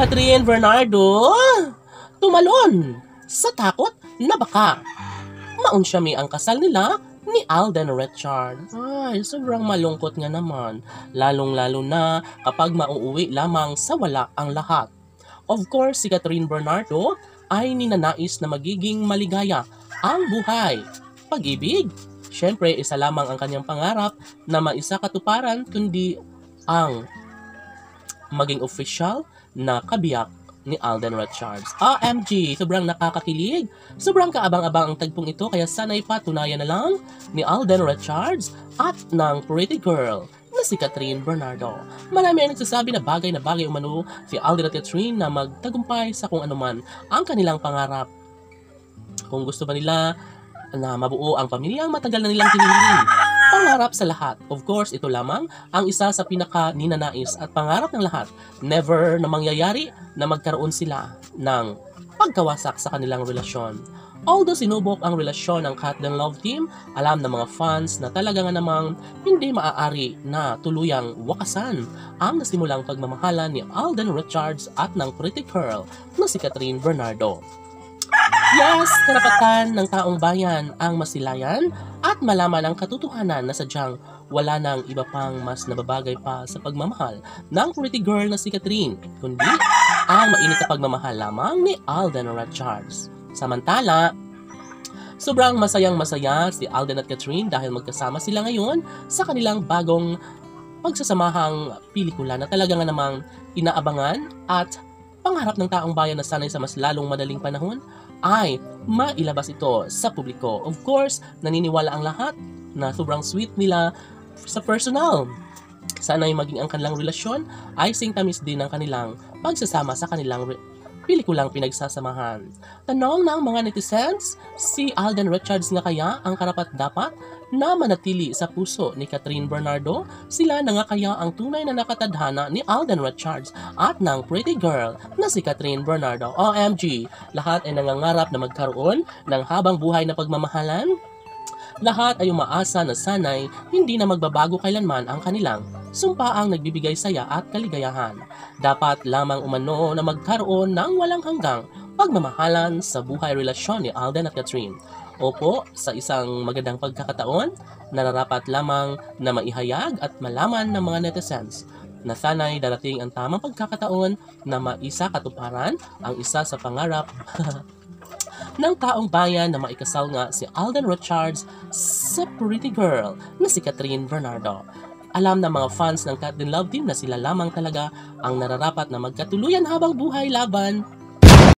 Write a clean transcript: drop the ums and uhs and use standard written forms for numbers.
Catherine Bernardo tumalon sa takot na baka maunsyami ang kasal nila ni Alden Richards. Ay, sobrang malungkot nga naman, lalong-lalo na kapag mauuwi lamang sa wala ang lahat. Of course, si Catherine Bernardo ay ninanais na magiging maligaya ang buhay. Pag-ibig, syempre isa lamang ang kanyang pangarap na maisa katuparan kundi ang maging official na kabiyak ni Alden Richards. OMG! Sobrang nakakakilig. Sobrang kaabang-abang ang tagpong ito kaya sana'y patunayan na lang ni Alden Richards at ng pretty girl na si Catherine Bernardo. Marami ang nagsasabi na bagay umano si Alden at Catherine na magtagumpay sa kung anuman ang kanilang pangarap. Kung gusto ba nila na mabuo ang pamilyang matagal na nilang hinihiling. Pangarap sa lahat. Of course, ito lamang ang isa sa pinaka-ninanais at pangarap ng lahat. Never na mangyayari na magkaroon sila ng pagkawasak sa kanilang relasyon. Although sinubok ang relasyon ng Cat and Love Team, alam ng mga fans na talaga nga namang hindi maaari na tuluyang wakasan ang nasimulang pagmamahalan ni Alden Richards at ng pretty girl na si Catherine Bernardo. Yes, karapatan ng taong bayan ang masilayan at malaman ang katotohanan na sadyang wala nang iba pang mas nababagay pa sa pagmamahal ng pretty girl na si Catherine, kundi ang mainit na pagmamahal lamang ni Alden Richards. Samantala, sobrang masayang-masaya si Alden at Catherine dahil magkasama sila ngayon sa kanilang bagong pagsasamahang pelikula na talaga nga namang inaabangan at pangarap ng taong bayan na sanay sa mas lalong madaling panahon ay mailabas ito sa publiko. Of course, naniniwala ang lahat na sobrang sweet nila sa personal. Sana'y maging ang kanilang relasyon ay singtamis din ng kanilang pagsasama sa kanilang pelikulang pinagsasamahan. Tanong ng mga netizens, si Alden Richards nga kaya ang karapat-dapat na manatili sa puso ni Catherine Bernardo? Sila na nga kaya ang tunay na nakatadhana ni Alden Richards at ng pretty girl na si Catherine Bernardo? OMG! Lahat ay nangangarap na magkaroon ng habang buhay na pagmamahalan. Lahat ay umaasa na sanay hindi na magbabago kailanman ang kanilang sumpaang nagbibigay saya at kaligayahan. Dapat lamang umano na magkaroon ng walang hanggang pagmamahalan sa buhay relasyon ni Alden at Catherine. Opo, sa isang magandang pagkakataon, nararapat lamang na maihayag at malaman ng mga netizens na sana'y darating ang tamang pagkakataon na maisa katuparan ang isa sa pangarap ng taong bayan na maikasal nga si Alden Richards sa pretty girl na si Catherine Bernardo. Alam ng mga fans ng Cat and Love Team na sila lamang talaga ang nararapat na magkatuluyan habang buhay laban